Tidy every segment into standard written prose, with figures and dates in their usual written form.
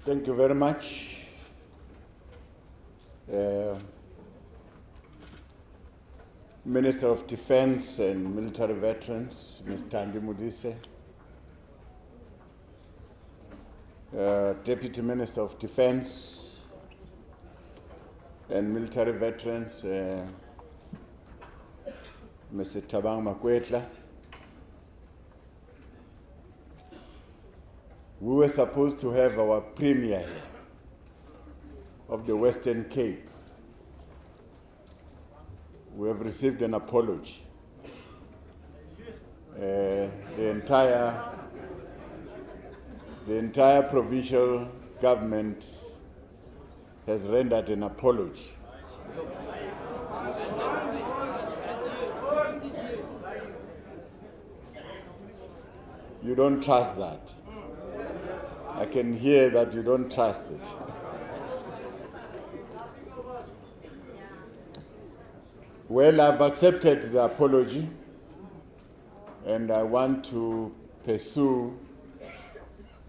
Thank you very much. Minister of Defense and Military Veterans, Mr. Mabuza, Deputy Minister of Defense and Military Veterans, Mr. Makwetla. We were supposed to have our premier of the Western Cape. We have received an apology. The entire provincial government has rendered an apology. You don't trust that. I can hear that you don't trust it. Well, I've accepted the apology, and I want to pursue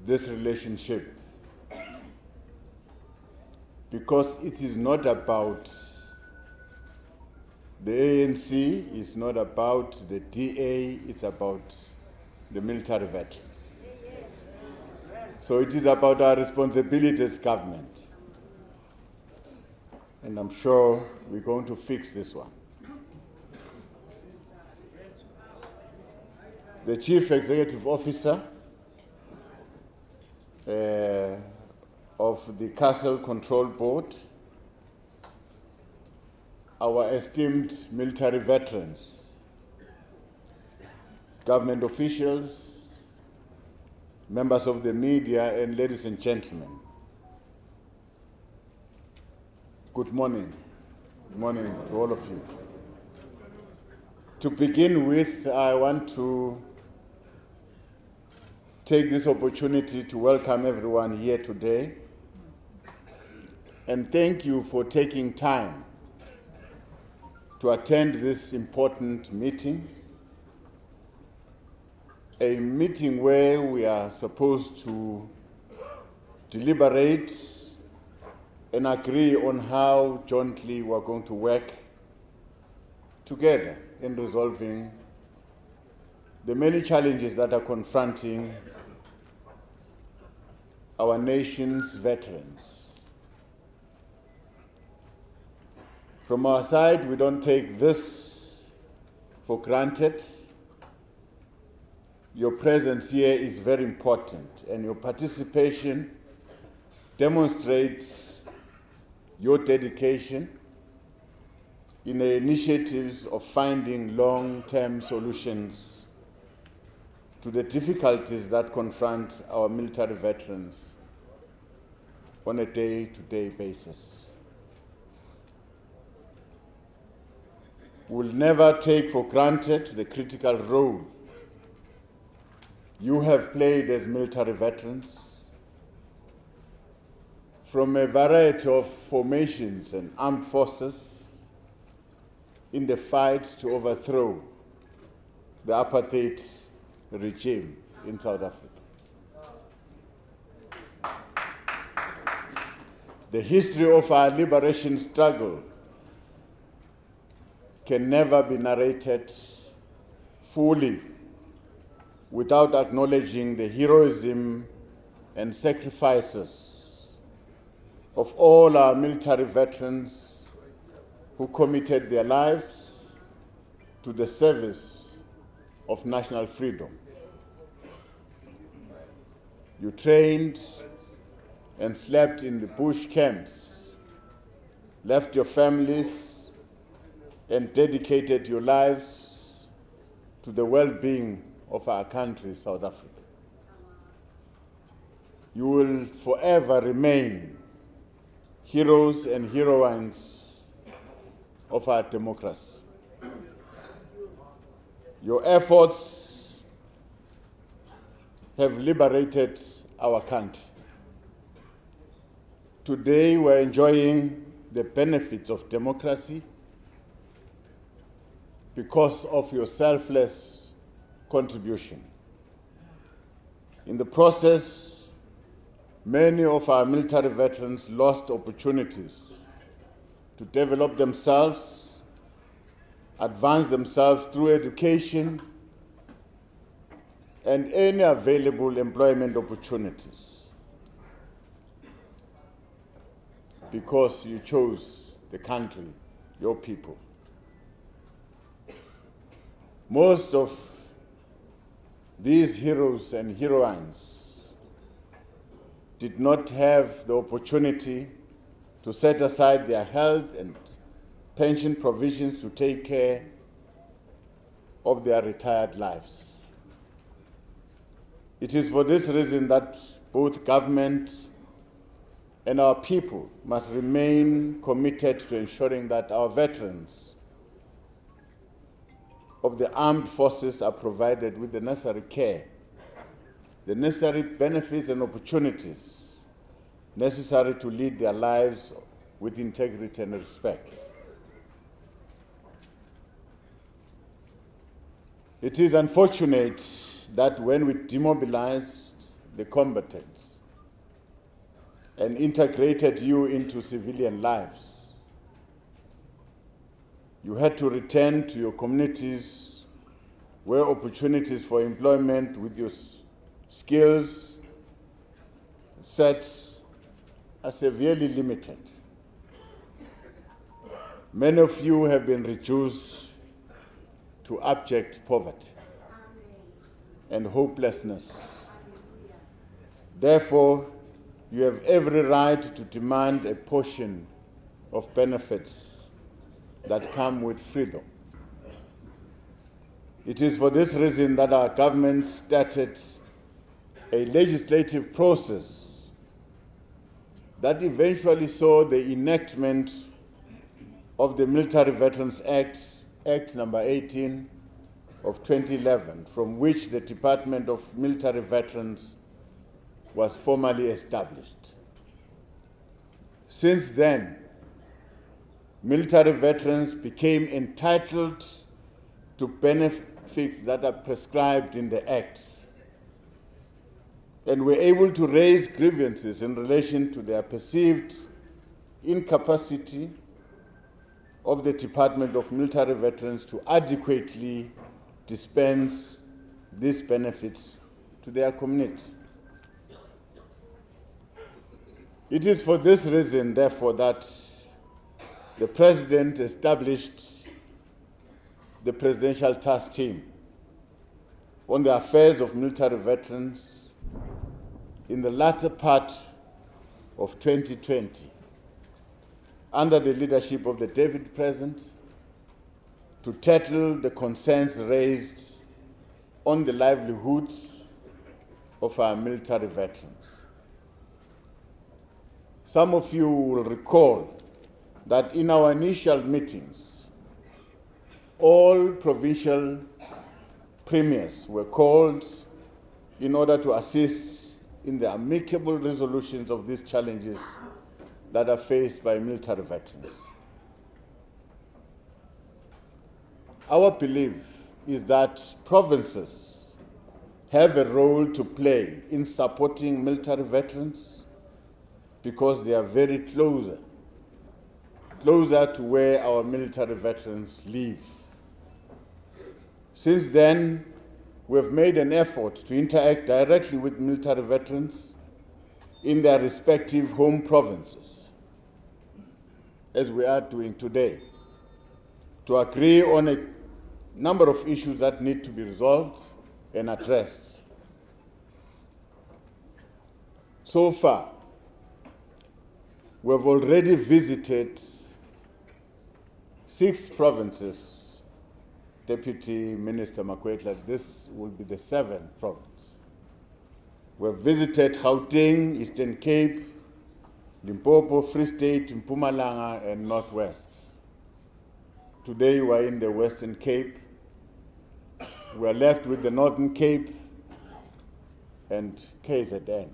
this relationship because it is not about the ANC, it's not about the DA, it's about the military veterans. So it is about our responsibility as government. And I'm sure we're going to fix this one. The Chief Executive Officer of the Castle Control Board, our esteemed military veterans, government officials, members of the media, and ladies and gentlemen. Good morning. Good morning to all of you. To begin with, I want to take this opportunity to welcome everyone here today and thank you for taking time to attend this important meeting, a meeting where we are supposed to deliberate and agree on how jointly we're going to work together in resolving the many challenges that are confronting our nation's veterans. From our side, we don't take this for granted. Your presence here is very important, and your participation demonstrates your dedication in the initiatives of finding long-term solutions to the difficulties that confront our military veterans on a day-to-day basis. We'll never take for granted the critical role you have played as military veterans from a variety of formations and armed forces in the fight to overthrow the apartheid regime in South Africa. The history of our liberation struggle can never be narrated fully without acknowledging the heroism and sacrifices of all our military veterans who committed their lives to the service of national freedom. You trained and slept in the bush camps, left your families, and dedicated your lives to the well-being of our country, South Africa. You will forever remain heroes and heroines of our democracy. Your efforts have liberated our country. Today we're enjoying the benefits of democracy because of your selfless contribution. In the process, Many of our military veterans lost opportunities to develop themselves, advance themselves through education, and any available employment opportunities because you chose the country, your people. Most of these heroes and heroines did not have the opportunity to set aside their health and pension provisions to take care of their retired lives. It is for this reason that both government and our people must remain committed to ensuring that our veterans of the armed forces are provided with the necessary care, the necessary benefits and opportunities necessary to lead their lives with integrity and respect. It is unfortunate that when we demobilized the combatants and integrated you into civilian lives, you had to return to your communities where opportunities for employment with your skills set are severely limited. Many of you have been reduced to abject poverty and hopelessness. Therefore, you have every right to demand a portion of benefits that come with freedom. It is for this reason that our government started a legislative process that eventually saw the enactment of the Military Veterans Act, Act number 18 of 2011, from which the Department of Military Veterans was formally established. Since then, military veterans became entitled to benefits that are prescribed in the Act and were able to raise grievances in relation to their perceived incapacity of the Department of Military Veterans to adequately dispense these benefits to their community. It is for this reason, therefore, that the President established the Presidential Task Team on the affairs of military veterans in the latter part of 2020, under the leadership of the David President, to tackle the concerns raised on the livelihoods of our military veterans. Some of you will recall that in our initial meetings, all provincial premiers were called in order to assist in the amicable resolutions of these challenges that are faced by military veterans. Our belief is that provinces have a role to play in supporting military veterans because they are very closer to where our military veterans live. Since then, we have made an effort to interact directly with military veterans in their respective home provinces, as we are doing today, to agree on a number of issues that need to be resolved and addressed. So far, we have already visited 6 provinces. Deputy Minister Makwetla, this will be the 7th province. We have visited Gauteng, Eastern Cape, Limpopo, Free State, Mpumalanga, and Northwest. Today we are in the Western Cape. We are left with the Northern Cape and KZN.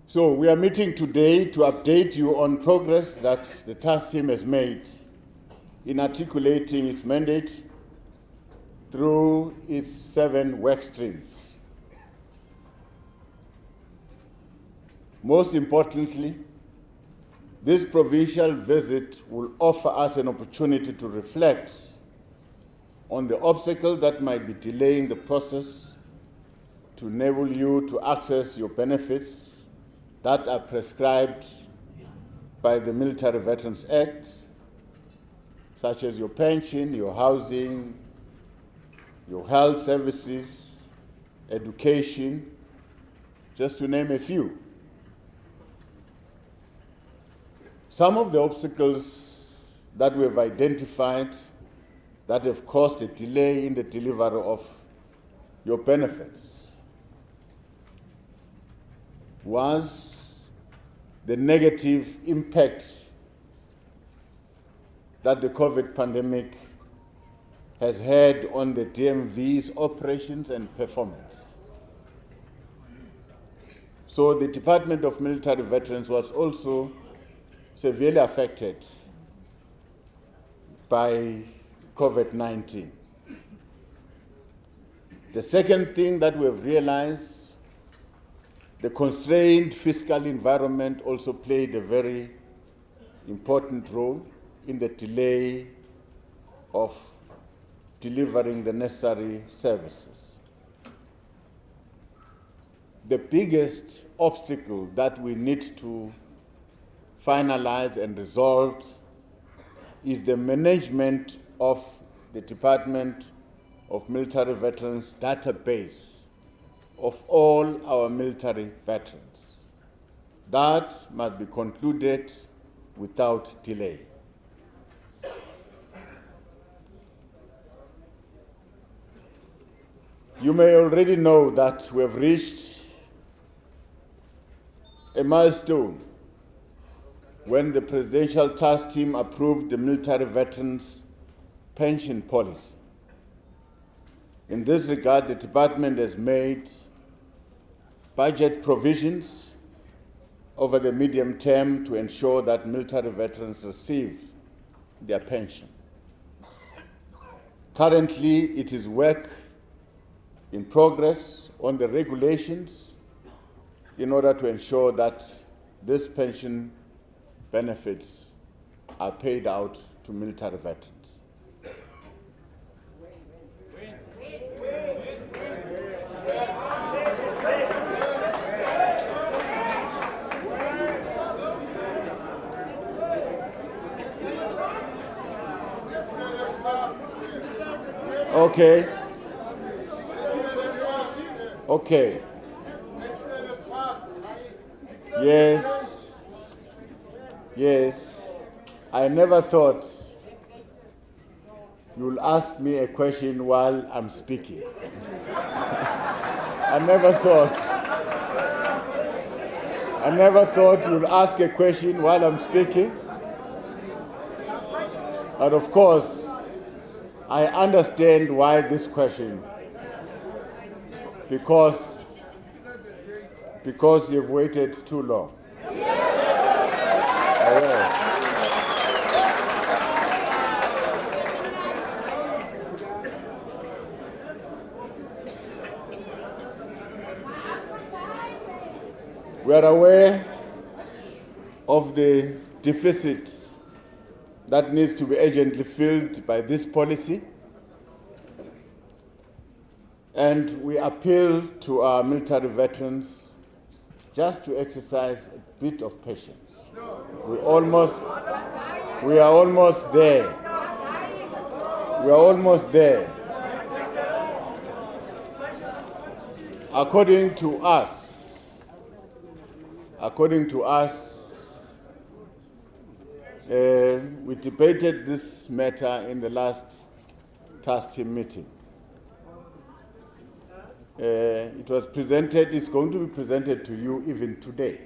So we are meeting today to update you on progress that the task team has made in articulating its mandate through its 7 work streams. Most importantly, this provincial visit will offer us an opportunity to reflect on the obstacles that might be delaying the process to enable you to access your benefits that are prescribed by the Military Veterans Act, such as your pension, your housing, your health services, education, just to name a few. Some of the obstacles that we have identified that have caused a delay in the delivery of your benefits was the negative impact that the COVID pandemic has had on the DMV's operations and performance. So the Department of Military Veterans was also severely affected by COVID-19. The second thing that we have realized, the constrained fiscal environment also played a very important role in the delay of delivering the necessary services. The biggest obstacle that we need to finalize and resolve is the management of the Department of Military Veterans database of all our military veterans. That must be concluded without delay. You may already know that we have reached a milestone when the Presidential Task Team approved the military veterans' pension policy. In this regard, the department has made budget provisions over the medium term to ensure that military veterans receive their pension. Currently, it is work in progress on the regulations in order to ensure that this pension benefits are paid out to military veterans. Okay. Okay. Yes. Yes. I never thought you'll ask me a question while I'm speaking. I never thought you'll ask a question while I'm speaking. But of course, I understand why this question. Because you've waited too long. We are aware of the deficit that needs to be urgently filled by this policy, and we appeal to our military veterans just to exercise a bit of patience. We are almost there. We are almost there. According to us, we debated this matter in the last task team meeting. It was presented, it's going to be presented to you even today.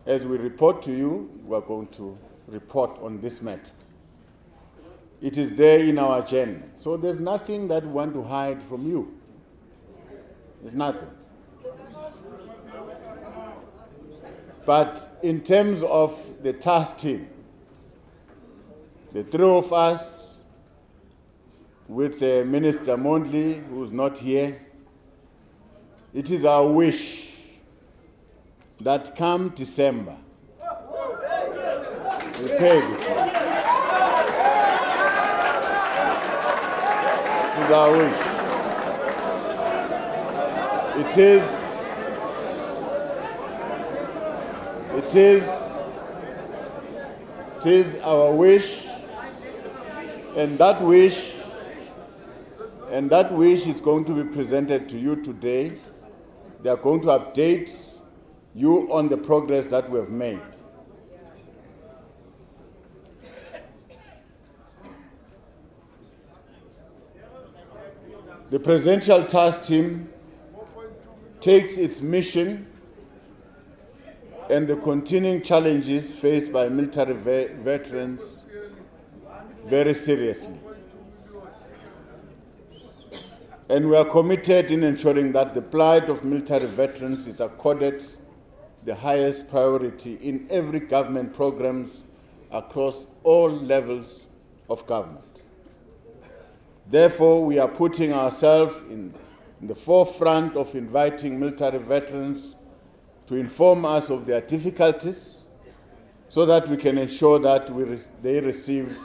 As we report to you, we are going to report on this matter. It is there in our agenda. So there's nothing that we want to hide from you. There's nothing. But in terms of the task team, the three of us with Minister Mondli, who's not here, it is our wish that come December, we pay this one. It is our wish. It is our wish, and that wish is going to be presented to you today. They are going to update you on the progress that we have made. The Presidential Task Team takes its mission and the continuing challenges faced by military veterans very seriously. And we are committed in ensuring that the plight of military veterans is accorded the highest priority in every government programs across all levels of government. Therefore, we are putting ourselves in the forefront of inviting military veterans to inform us of their difficulties so that we can ensure that they receive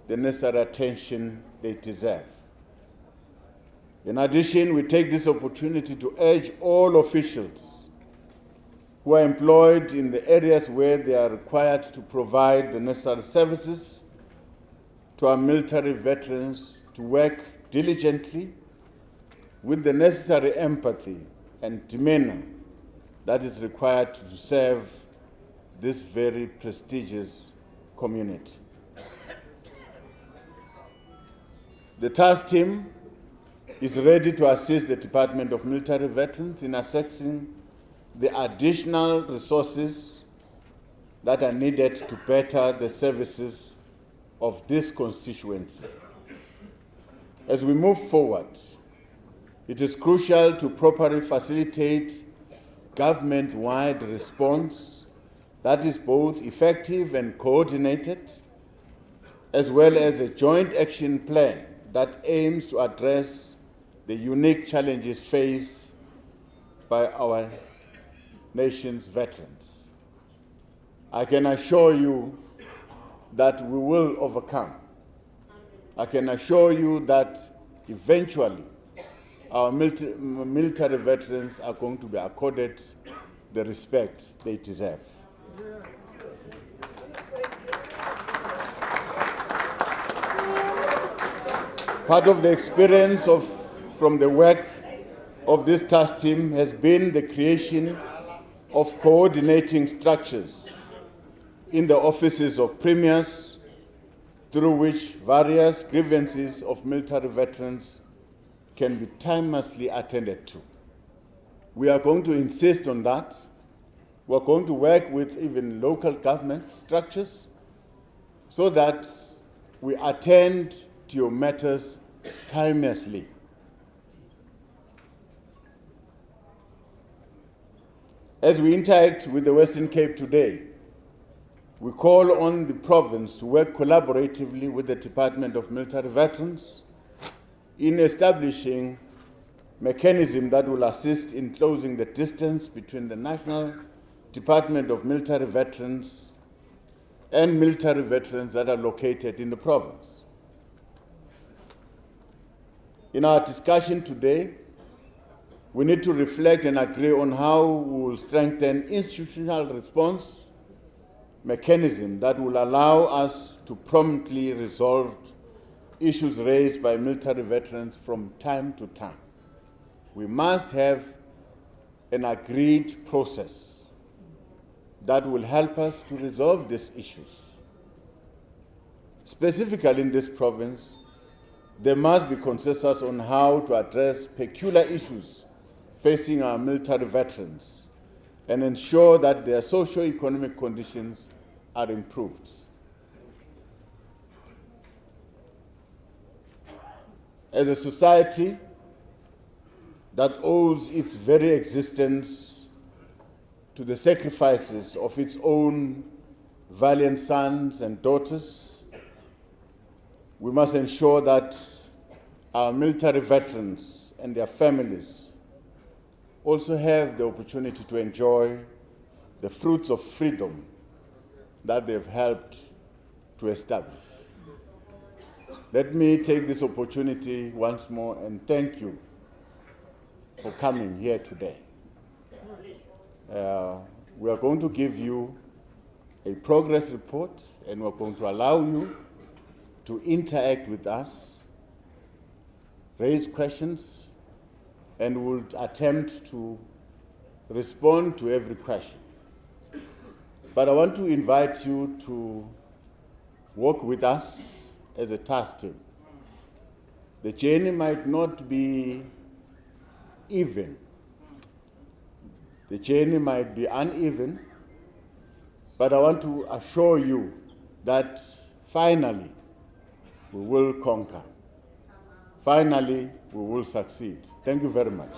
the necessary attention they deserve. In addition, we take this opportunity to urge all officials who are employed in the areas where they are required to provide the necessary services to our military veterans to work diligently with the necessary empathy and demeanor that is required to serve this very prestigious community. The task team is ready to assist the Department of Military Veterans in accessing the additional resources that are needed to better the services of this constituency. As we move forward, it is crucial to properly facilitate government-wide response that is both effective and coordinated, as well as a joint action plan that aims to address the unique challenges faced by our nation's veterans. I can assure you that we will overcome. I can assure you that eventually our military veterans are going to be accorded the respect they deserve. Part of the experience from the work of this task team has been the creation of coordinating structures in the offices of premiers through which various grievances of military veterans can be timelessly attended to. We are going to insist on that. We are going to work with even local government structures so that we attend to your matters timelessly. As we interact with the Western Cape today, we call on the province to work collaboratively with the Department of Military Veterans in establishing mechanisms that will assist in closing the distance between the National Department of Military Veterans and military veterans that are located in the province. In our discussion today, we need to reflect and agree on how we will strengthen institutional response mechanism that will allow us to promptly resolve issues raised by military veterans from time to time. We must have an agreed process that will help us to resolve these issues. Specifically in this province, there must be consensus on how to address peculiar issues facing our military veterans and ensure that their socio-economic conditions are improved. As a society that owes its very existence to the sacrifices of its own valiant sons and daughters, we must ensure that our military veterans and their families also have the opportunity to enjoy the fruits of freedom that they've helped to establish. Let me take this opportunity once more and thank you for coming here today. We are going to give you a progress report, and we're going to allow you to interact with us, raise questions, and we'll attempt to respond to every question. But I want to invite you to work with us as a task team. The journey might not be even. The journey might be uneven, but I want to assure you that finally we will conquer. Finally, we will succeed. Thank you very much.